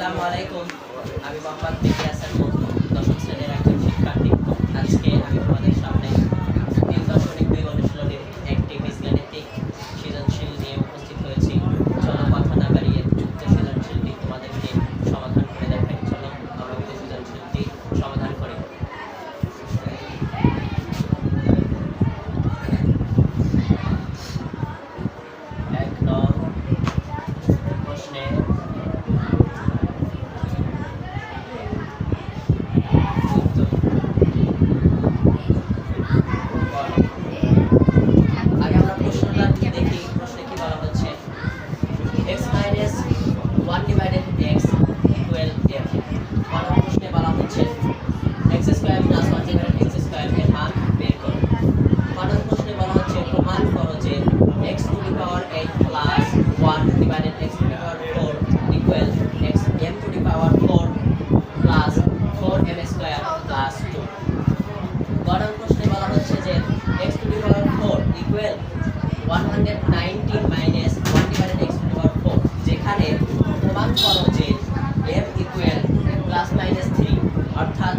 আসসালামু আলাইকুম। আমি মোহাম্মদ মেহেদী হাসান মন্টু, দশম শ্রেণীর একজন শিক্ষার্থী। আজকে আমি তোমাদের সামনে 3.2 অনুশীলনের একটি বীজগাণিতিক সৃজনশীল নিয়ে উপস্থিত হয়েছি। চলো কথা না বাড়িয়ে যুক্ত সৃজনশীলটি তোমাদেরকে সমাধান করে দেখাই। চলো আমরা উক্ত সৃজনশীলটি সমাধান করি। এক নং প্রশ্নে আগে আমরা প্রশ্নটা দেখি। প্রশ্নে কি বলা হচ্ছে? x minus 1 divided x equal f। প্রথম প্রশ্নে বলা হচ্ছে x square plus 1 divided x square এর মান বের করো। প্রথম প্রশ্নে বলা হচ্ছে প্রমাণ করো যে x to the power 8 plus 1 divided x to the power 4 equal x m to the power 4 plus 4m square plus 2। প্রথম প্রশ্নে বলা হচ্ছে যে x to the power 4 equal 119 minus 1 divided x to the power 4, যেখানে প্রমাণ করো যে m equal plus minus 3, অর্থাৎ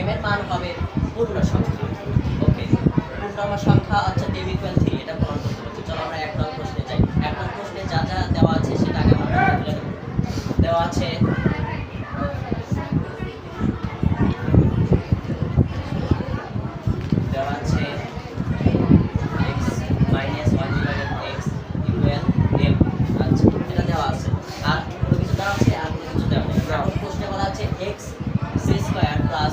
m এর মান হবে পূর্ণ সংখ্যা। ওকে, পূর্ণ সংখ্যা অর্থাৎ m equal 3, এটা প্রমাণ করতে হচ্ছে। চলো আমরা এক নং প্রশ্নে যাই। এক নং প্রশ্নে যা যা দেওয়া আছে সেটা আগে আমরা তুলে নেব। দেওয়া আছে x minus 1 divided x equal m। আচ্ছা, এটা দেওয়া আছে। আর কোনো কিছু দেওয়া আছে? আর কোনো কিছু দেওয়া নেই। এখন প্রশ্নে বলা আছে x c square plus